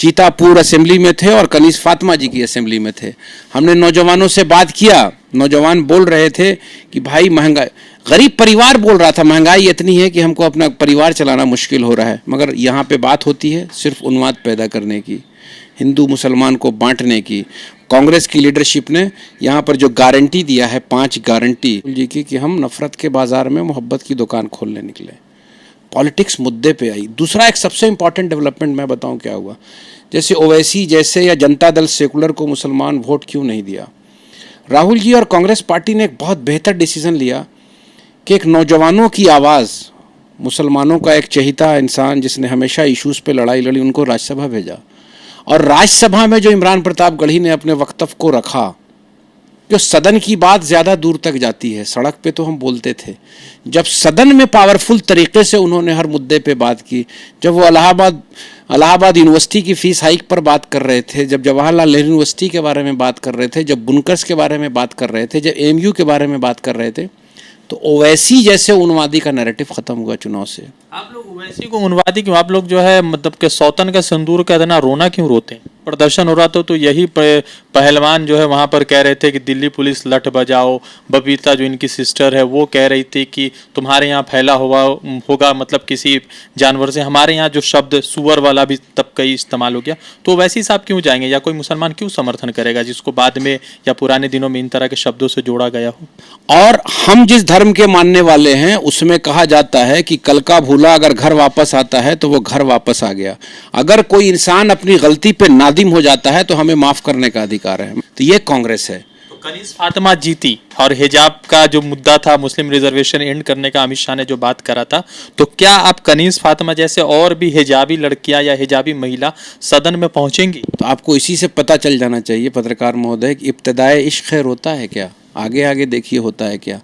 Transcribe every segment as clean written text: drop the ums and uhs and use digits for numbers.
चीतापुर assembly में थे और कनीज फातिमा जी की असेंबली में थे। हमने नौजवानों से बात किया, नौजवान बोल रहे थे कि भाई महंगाई, गरीब परिवार बोल रहा था महंगाई इतनी है कि हमको अपना परिवार चलाना मुश्किल हो रहा है। मगर यहाँ पे बात होती है सिर्फ उन्माद पैदा करने की, हिंदू मुसलमान को बांटने की। कांग्रेस की लीडरशिप ने यहाँ पर जो गारंटी दिया है, 5 गारंटी जी की, कि हम नफरत के बाजार में मोहब्बत की दुकान खोलने निकले। पॉलिटिक्स मुद्दे पे आई। दूसरा एक सबसे इंपॉर्टेंट डेवलपमेंट मैं बताऊं क्या हुआ, जैसे ओवैसी जैसे या जनता दल सेकुलर को मुसलमान वोट क्यों नहीं दिया। राहुल जी और कांग्रेस पार्टी ने एक बहुत बेहतर डिसीजन लिया कि एक नौजवानों की आवाज़, मुसलमानों का एक चहेता इंसान जिसने हमेशा इश्यूज़ पे लड़ाई लड़ी, उनको राज्यसभा भेजा। और राज्यसभा में जो इमरान प्रताप गढ़ी ने अपने वक्तव्य को रखा, जो सदन की बात ज़्यादा दूर तक जाती है, सड़क पे तो हम बोलते थे, जब सदन में पावरफुल तरीके से उन्होंने हर मुद्दे पे बात की। जब वो इलाहाबाद यूनिवर्सिटी की फ़ीस हाइक पर बात कर रहे थे, जब जवाहरलाल नेहरू यूनिवर्सिटी के बारे में बात कर रहे थे, जब बुनकर्स के बारे में बात कर रहे थे, जब एएमयू के बारे में बात कर रहे थे, तो ओवैसी जैसे उन्मादी का नैरेटिव ख़त्म हुआ चुनाव से। आप लोग ओवैसी को उन्मादी क्यों, आप लोग जो है मतलब के सौतन का सिंदूर का इतना रोना क्यों रोते हैं? प्रदर्शन हो रहा तो यही पहलवान जो है वहां पर कह रहे थे कि दिल्ली पुलिस लठ बजाओ। बबीता जो इनकी सिस्टर है वो कह रही थी कि तुम्हारे यहाँ फैला हुआ होगा मतलब किसी जानवर से। हमारे यहाँ जो शब्द सुअर वाला भी तब कई इस्तेमाल हो गया। तो वैसे साहब क्यों जाएंगे, या कोई मुसलमान क्यों समर्थन करेगा जिसको बाद में या पुराने दिनों में इन तरह के शब्दों से जोड़ा गया हो? और हम जिस धर्म के मानने वाले हैं उसमें कहा जाता है कि कल का भूला अगर घर वापस आता है तो वो घर वापस आ गया। अगर कोई इंसान अपनी गलती पे नादिम हो जाता है तो हमें माफ करने का अधिकार है। तो ये कांग्रेस है। तो कनीज फातिमा जीती और हिजाब का जो मुद्दा था, मुस्लिम रिजर्वेशन एंड करने का अमित शाह ने जो बात करा था, तो क्या आप कनीज फातिमा जैसे और भी हिजाबी लड़कियां या हिजाबी महिला सदन में पहुंचेंगी? तो आपको इसी से पता चल जाना चाहिए पत्रकार महोदय कि इब्तिदाए इश्क खैर होता है क्या, आगे आगे देखिए होता है क्या।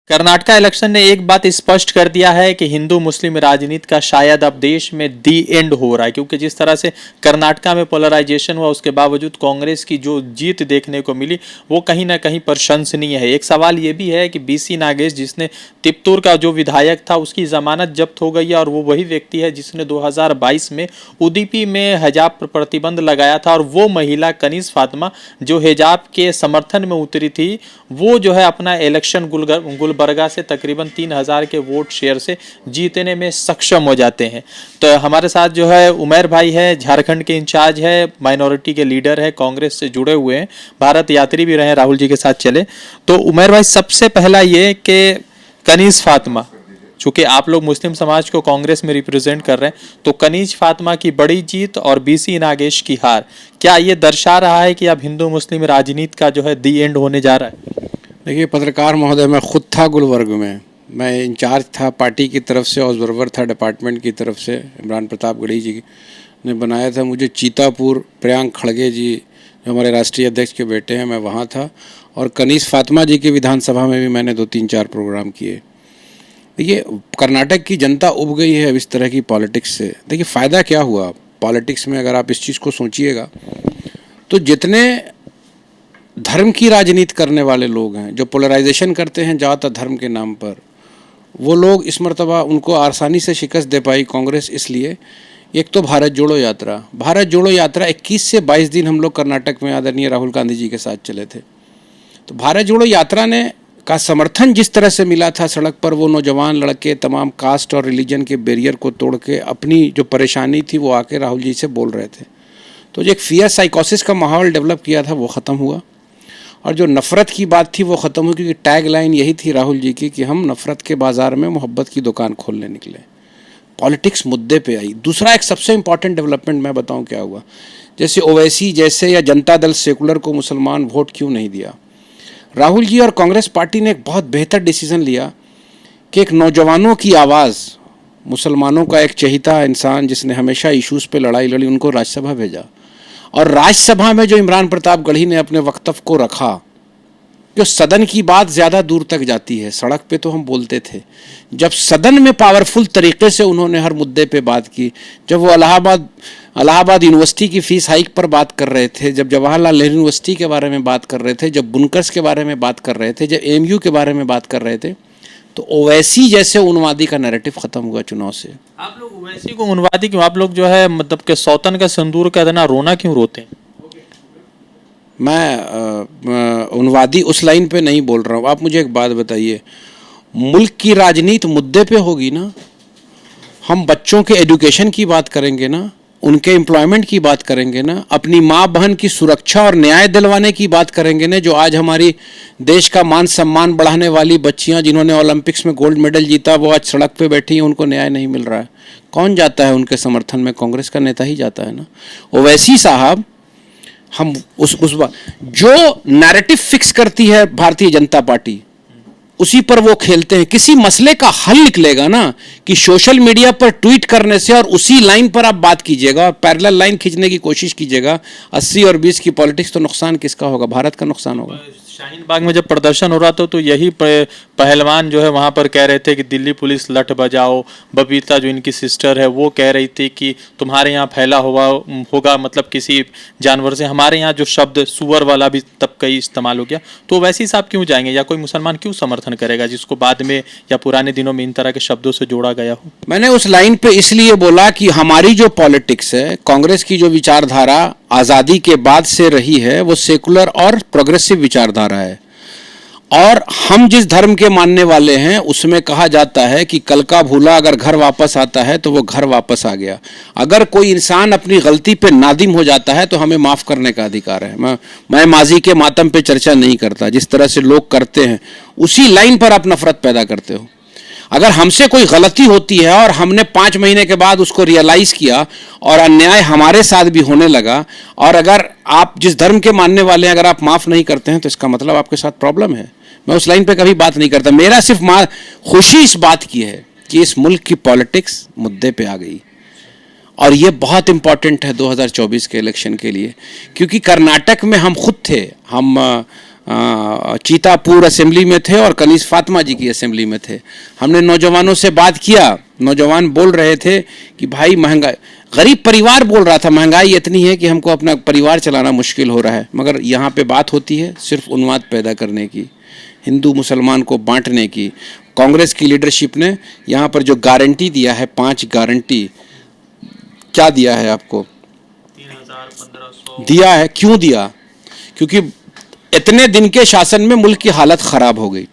कर्नाटक इलेक्शन ने एक बात स्पष्ट कर दिया है कि हिंदू मुस्लिम राजनीति का शायद अब देश में दी एंड हो रहा है, क्योंकि जिस तरह से कर्नाटक में पोलराइजेशन हुआ उसके बावजूद कांग्रेस की जो जीत देखने को मिली वो कहीं ना कहीं प्रशंसनीय है। एक सवाल ये भी है कि बीसी नागेश जिसने तिप्तूर का जो विधायक था उसकी जमानत जब्त हो गई है, और वो वही व्यक्ति है जिसने 2022 में उडुपी में हिजाब पर प्रतिबंध लगाया था। और वो महिला कनीज फातिमा जो हिजाब के समर्थन में उतरी थी, वो जो है अपना इलेक्शन गुलबर्गा से तकरीबन 3000 के वोट शेयर से जीतने में सक्षम हो जाते हैं। तो हमारे साथ जो है उमैर भाई है, झारखंड के इंचार्ज है, माइनॉरिटी के लीडर है, कांग्रेस से जुड़े हुए हैं, भारत यात्री भी रहे, राहुल जी के साथ चले। तो उमैर भाई, सबसे पहला ये कि कनीज फातिमा, चूंकि आप लोग मुस्लिम समाज को कांग्रेस में रिप्रेजेंट कर रहे हैं, तो कनीज फातिमा की बड़ी जीत और बीसी नागेश की हार, क्या ये दर्शा रहा है कि अब हिंदू मुस्लिम राजनीति का जो है दी एंड होने जा रहा है? देखिए पत्रकार महोदय, मैं खुद था गुलबर्ग में, मैं इंचार्ज था पार्टी की तरफ से, ऑब्जर्वर था डिपार्टमेंट की तरफ से, इमरान प्रताप गढ़ी जी ने बनाया था मुझे। चीतापुर प्रियांक खड़गे जी जो हमारे राष्ट्रीय अध्यक्ष के बेटे हैं, मैं वहाँ था। और कनीज फातिमा जी के विधानसभा में भी मैंने 2-3-4 प्रोग्राम किए। देखिए कर्नाटक की जनता उब गई है अब इस तरह की पॉलिटिक्स से। देखिए फ़ायदा क्या हुआ पॉलिटिक्स में, अगर आप इस चीज़ को सोचिएगा तो जितने धर्म की राजनीति करने वाले लोग हैं, जो पोलराइजेशन करते हैं ज़्यादातर धर्म के नाम पर, वो लोग इस मर्तबा उनको आसानी से शिकस्त दे पाई कांग्रेस। इसलिए एक तो भारत जोड़ो यात्रा 21 से 22 दिन हम लोग कर्नाटक में आदरणीय राहुल गांधी जी के साथ चले थे। तो भारत जोड़ो यात्रा ने का समर्थन जिस तरह से मिला था सड़क पर, वो नौजवान लड़के तमाम कास्ट और रिलीजन के बैरियर को तोड़ के अपनी जो परेशानी थी वो आके राहुल जी से बोल रहे थे। तो जो एक फियर साइकोसिस का माहौल डेवलप किया था वो ख़त्म हुआ, और जो नफ़रत की बात थी वो ख़त्म हुई, क्योंकि टैग लाइन यही थी राहुल जी की कि हम नफ़रत के बाज़ार में मोहब्बत की दुकान खोलने निकले। पॉलिटिक्स मुद्दे पे आई। दूसरा एक सबसे इंपॉर्टेंट डेवलपमेंट मैं बताऊं क्या हुआ, जैसे ओवैसी जैसे या जनता दल सेकुलर को मुसलमान वोट क्यों नहीं दिया। राहुल जी और कांग्रेस पार्टी ने एक बहुत बेहतर डिसीजन लिया कि एक नौजवानों की आवाज़, मुसलमानों का एक चहेता इंसान जिसने हमेशा इश्यूज़ पे लड़ाई लड़ी, उनको राज्यसभा भेजा। और राज्यसभा में जो इमरान प्रताप गढ़ी ने अपने वक्तव्य को रखा, जो सदन की बात ज़्यादा दूर तक जाती है, सड़क पे तो हम बोलते थे, जब सदन में पावरफुल तरीके से उन्होंने हर मुद्दे पे बात की, जब वो इलाहाबाद यूनिवर्सिटी की फ़ीस हाइक पर बात कर रहे थे, जब जवाहरलाल नेहरू यूनिवर्सिटी के बारे में बात कर रहे थे, जब बुनकर्स के बारे में बात कर रहे थे, जब एएमयू के बारे में बात कर रहे थे, तो ओवैसी जैसे उन्मादी का नैरेटिव खत्म हुआ चुनाव से। आप लोग ओवैसी को उन्वादी क्यों, आप लोग जो है मतलब के सौतन का सिंदूर का इतना रोना क्यों रोते हैं? मैं उन्वादी उस लाइन पे नहीं बोल रहा हूँ। आप मुझे एक बात बताइए, मुल्क की राजनीति मुद्दे पे होगी ना, हम बच्चों के एजुकेशन की बात करेंगे ना, उनके एम्प्लॉयमेंट की बात करेंगे ना, अपनी माँ बहन की सुरक्षा और न्याय दिलवाने की बात करेंगे ना। जो आज हमारी देश का मान सम्मान बढ़ाने वाली बच्चियां जिन्होंने ओलंपिक्स में गोल्ड मेडल जीता, वो आज सड़क पे बैठी हैं, उनको न्याय नहीं मिल रहा है। कौन जाता है उनके समर्थन में? कांग्रेस का नेता ही जाता है ना। ओवैसी साहब, हम उस बात जो नैरेटिव फिक्स करती है भारतीय जनता पार्टी, उसी पर वो खेलते हैं। किसी मसले का हल निकलेगा ना कि सोशल मीडिया पर ट्वीट करने से और उसी लाइन पर आप बात कीजिएगा और पैरेलल लाइन खींचने की कोशिश कीजिएगा। 80 और 20 की पॉलिटिक्स, तो नुकसान किसका होगा? भारत का नुकसान होगा। शाहीन बाग में जब प्रदर्शन हो रहा था तो यही पहलवान जो है वहां पर कह रहे थे कि दिल्ली पुलिस लठ बजाओ। बबीता जो इनकी सिस्टर है वो कह रही थी कि तुम्हारे यहाँ फैला हुआ होगा मतलब किसी जानवर से। हमारे यहाँ जो शब्द सुअर वाला भी तब कई इस्तेमाल हो गया। तो वैसे ही साहब क्यों जाएंगे, या कोई मुसलमान क्यों समर्थन करेगा जिसको बाद में या पुराने दिनों में इन तरह के शब्दों से जोड़ा गया हो? मैंने उस लाइन पे इसलिए बोला कि हमारी जो पॉलिटिक्स है, कांग्रेस की जो विचारधारा आज़ादी के बाद से रही है, वो सेकुलर और प्रोग्रेसिव विचारधारा है। और हम जिस धर्म के मानने वाले हैं उसमें कहा जाता है कि कल का भूला अगर घर वापस आता है तो वो घर वापस आ गया। अगर कोई इंसान अपनी गलती पे नादिम हो जाता है तो हमें माफ़ करने का अधिकार है। मैं माजी के मातम पे चर्चा नहीं करता, जिस तरह से लोग करते हैं उसी लाइन पर आप नफरत पैदा करते हो। अगर हमसे कोई गलती होती है और हमने 5 महीने के बाद उसको रियलाइज़ किया और अन्याय हमारे साथ भी होने लगा, और अगर आप जिस धर्म के मानने वाले हैं अगर आप माफ़ नहीं करते हैं तो इसका मतलब आपके साथ प्रॉब्लम है। मैं उस लाइन पे कभी बात नहीं करता। मेरा सिर्फ खुशी इस बात की है कि इस मुल्क की पॉलिटिक्स मुद्दे पे आ गई, और ये बहुत इंपॉर्टेंट है 2024 के इलेक्शन के लिए। क्योंकि कर्नाटक में हम खुद थे, हम चीतापुर असेंबली में थे और कनीज फातिमा जी की असेंबली में थे। हमने नौजवानों से बात किया, नौजवान बोल रहे थे कि भाई महंगाई, गरीब परिवार बोल रहा था महंगाई इतनी है कि हमको अपना परिवार चलाना मुश्किल हो रहा है। मगर यहाँ पे बात होती है सिर्फ उन्माद पैदा करने की, हिंदू मुसलमान को बांटने की। कांग्रेस की लीडरशिप ने यहाँ पर जो गारंटी दिया है, 5 गारंटी, क्या दिया है आपको? 3,000-1,500 दिया है। क्यों दिया? क्योंकि इतने दिन के शासन में मुल्क की हालत खराब हो गई,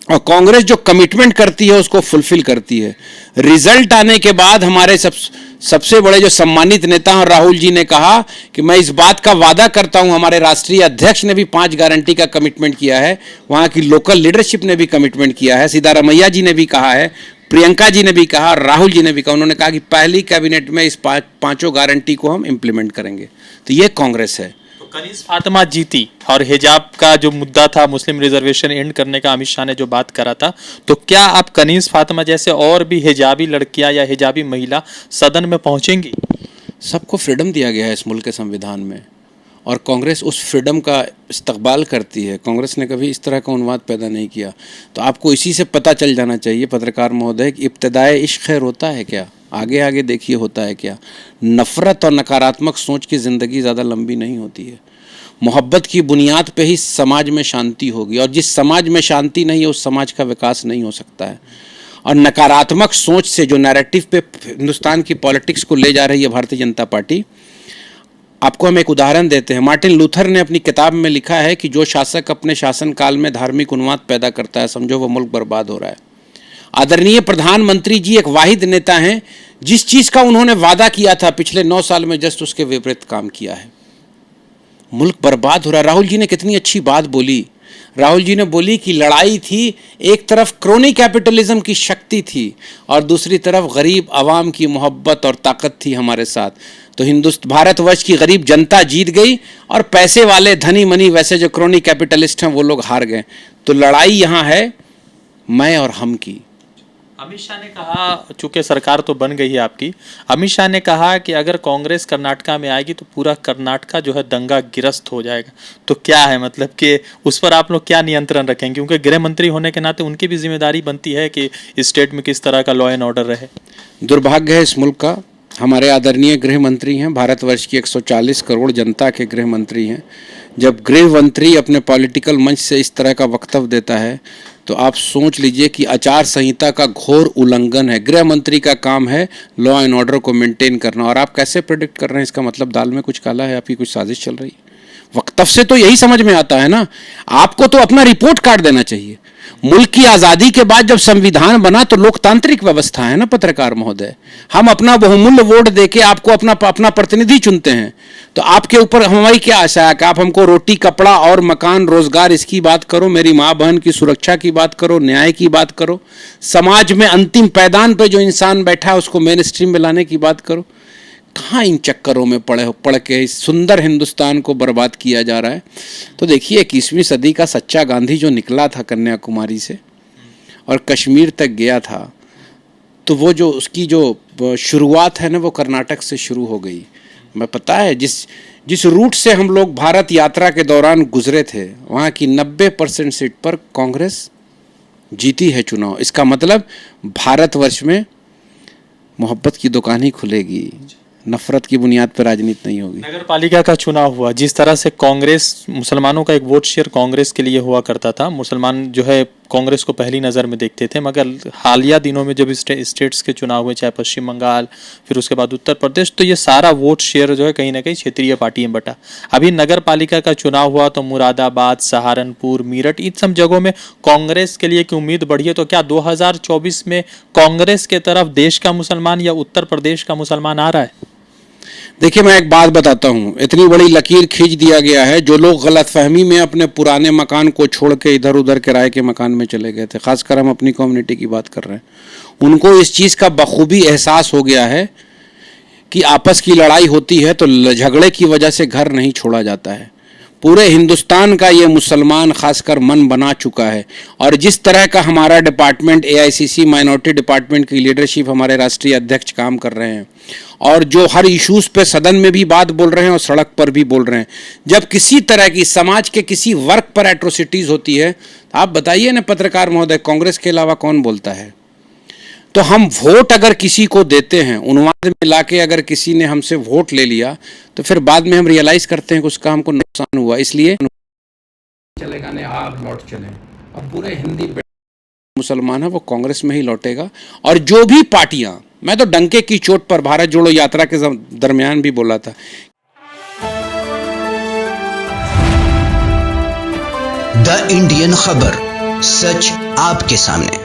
और कांग्रेस जो कमिटमेंट करती है उसको फुलफिल करती है। रिजल्ट आने के बाद हमारे सबसे बड़े जो सम्मानित नेता हैं राहुल जी ने कहा कि मैं इस बात का वादा करता हूं, हमारे राष्ट्रीय अध्यक्ष ने भी 5 गारंटी का कमिटमेंट किया है, वहां की लोकल लीडरशिप ने भी कमिटमेंट किया है, सिद्धारमैया जी ने भी कहा है, प्रियंका जी ने भी कहा, राहुल जी ने भी कहा। उन्होंने कहा कि पहली कैबिनेट में इस 5 गारंटी को हम इम्प्लीमेंट करेंगे। तो ये कांग्रेस है। कनीज फातिमा जीती, और हिजाब का जो मुद्दा था, मुस्लिम रिजर्वेशन एंड करने का अमित शाह ने जो बात करा था, तो क्या आप कनीज फातिमा जैसे और भी हिजाबी लड़कियां या हिजाबी महिला सदन में पहुंचेंगी? सबको फ्रीडम दिया गया है इस मुल्क के संविधान में, और कांग्रेस उस फ्रीडम का इस्तकबाल करती है। कांग्रेस ने कभी इस तरह का उन्माद पैदा नहीं किया। तो आपको इसी से पता चल जाना चाहिए पत्रकार महोदय कि इब्तिदाए इश्क खैर होता है क्या, आगे आगे देखिए होता है क्या। नफ़रत और नकारात्मक सोच की ज़िंदगी ज़्यादा लंबी नहीं होती है। मोहब्बत की बुनियाद पे ही समाज में शांति होगी, और जिस समाज में शांति नहीं है उस समाज का विकास नहीं हो सकता है। और नकारात्मक सोच से जो नैरेटिव पे हिंदुस्तान की पॉलिटिक्स को ले जा रही है भारतीय जनता पार्टी, आपको हम एक उदाहरण देते हैं। मार्टिन लूथर ने अपनी किताब में लिखा है कि जो शासक अपने शासनकाल में धार्मिक उन्माद पैदा करता है, समझो वो मुल्क बर्बाद हो रहा है। आदरणीय प्रधानमंत्री जी एक वाहिद नेता हैं जिस चीज़ का उन्होंने वादा किया था पिछले 9 साल में जस्ट उसके विपरीत काम किया है। मुल्क बर्बाद हो रहा है। राहुल जी ने कितनी अच्छी बात बोली। राहुल जी ने बोली कि लड़ाई थी, एक तरफ क्रोनी कैपिटलिज्म की शक्ति थी और दूसरी तरफ गरीब आवाम की मोहब्बत और ताकत थी हमारे साथ। तो भारतवर्ष की गरीब जनता जीत गई और पैसे वाले धनी मनी वैसे जो क्रोनी कैपिटलिस्ट हैं वो लोग हार गए। तो लड़ाई यहाँ है मैं और हम की। अमित शाह ने कहा, चूंकि सरकार तो बन गई है आपकी, अमित शाह ने कहा कि अगर कांग्रेस कर्नाटका में आएगी तो पूरा कर्नाटका जो है दंगा गिरस्त हो जाएगा। तो क्या है मतलब कि उस पर आप लोग क्या नियंत्रण रखेंगे? क्योंकि गृह मंत्री होने के नाते उनकी भी जिम्मेदारी बनती है कि स्टेट में किस तरह का लॉ एंड ऑर्डर रहे। दुर्भाग्य है इस मुल्क का, हमारे आदरणीय गृह मंत्री हैं, भारतवर्ष की 140 करोड़ जनता के गृह मंत्री हैं। जब गृह मंत्री अपने पॉलिटिकल मंच से इस तरह का वक्तव्य देता है तो आप सोच लीजिए कि आचार संहिता का घोर उल्लंघन है। गृह मंत्री का काम है लॉ एंड ऑर्डर को मेंटेन करना, और आप कैसे प्रेडिक्ट कर रहे हैं? इसका मतलब दाल में कुछ काला है, आपकी कुछ साजिश चल रही है। वक्तव्य से तो यही समझ में आता है ना। आपको तो अपना रिपोर्ट कार्ड देना चाहिए। मुल्क की आज़ादी के बाद जब संविधान बना तो लोकतांत्रिक व्यवस्था है ना पत्रकार महोदय। हम अपना बहुमूल्य वोट देके आपको अपना प्रतिनिधि चुनते हैं, तो आपके ऊपर हमारी क्या आशा है कि आप हमको रोटी, कपड़ा और मकान, रोजगार इसकी बात करो, मेरी माँ बहन की सुरक्षा की बात करो, न्याय की बात करो, समाज में अंतिम पैदान पे जो इंसान बैठा है उसको मेन स्ट्रीम में लाने की बात करो। कहाँ इन चक्करों में पड़ के इस सुंदर हिंदुस्तान को बर्बाद किया जा रहा है। तो देखिए 21वीं सदी का सच्चा गांधी जो निकला था कन्याकुमारी से और कश्मीर तक गया था, तो वो जो उसकी जो शुरुआत है ना वो कर्नाटक से शुरू हो गई। मैं पता है जिस रूट से हम लोग भारत यात्रा के दौरान गुजरे थे, वहाँ की 90% सीट पर कांग्रेस जीती है चुनाव। इसका मतलब भारतवर्ष में मोहब्बत की दुकान ही खुलेगी, नफरत की बुनियाद पर राजनीति नहीं होगी। नगर पालिका का चुनाव हुआ, जिस तरह से कांग्रेस, मुसलमानों का एक वोट शेयर कांग्रेस के लिए हुआ करता था, मुसलमान जो है कांग्रेस को पहली नज़र में देखते थे, मगर हालिया दिनों में जब स्टेट्स के चुनाव हुए, चाहे पश्चिम बंगाल, फिर उसके बाद उत्तर प्रदेश, तो ये सारा वोट शेयर जो है कहीं ना कहीं क्षेत्रीय पार्टी में बटा। अभी नगर पालिका का चुनाव हुआ तो मुरादाबाद, सहारनपुर, मेरठ, इन सब जगहों में कांग्रेस के लिए की उम्मीद बढ़ी है। तो क्या 2024 में कांग्रेस के तरफ देश का मुसलमान या उत्तर प्रदेश का मुसलमान आ रहा है? देखिए मैं एक बात बताता हूँ, इतनी बड़ी लकीर खींच दिया गया है। जो लोग गलतफहमी में अपने पुराने मकान को छोड़ के इधर उधर किराए के मकान में चले गए थे, खासकर हम अपनी कम्युनिटी की बात कर रहे हैं, उनको इस चीज़ का बखूबी एहसास हो गया है कि आपस की लड़ाई होती है तो झगड़े की वजह से घर नहीं छोड़ा जाता है। पूरे हिंदुस्तान का ये मुसलमान खासकर मन बना चुका है। और जिस तरह का हमारा डिपार्टमेंट AICC माइनॉरिटी डिपार्टमेंट की लीडरशिप, हमारे राष्ट्रीय अध्यक्ष काम कर रहे हैं, और जो हर इश्यूज़ पे सदन में भी बात बोल रहे हैं और सड़क पर भी बोल रहे हैं, जब किसी तरह की समाज के किसी वर्ग पर एट्रोसिटीज़ होती है, तो आप बताइए ना पत्रकार महोदय, कांग्रेस के अलावा कौन बोलता है? तो हम वोट अगर किसी को देते हैं, उन्वाद में लाके अगर किसी ने हमसे वोट ले लिया, तो फिर बाद में हम रियलाइज करते हैं कि उसका हमको नुकसान हुआ। इसलिए चलेगा नहीं, आप लौट चले, और पूरे हिंदी मुसलमान है वो कांग्रेस में ही लौटेगा। और जो भी पार्टियां, मैं तो डंके की चोट पर भारत जोड़ो यात्रा के दरमियान भी बोला था, द इंडियन खबर, सच आपके सामने।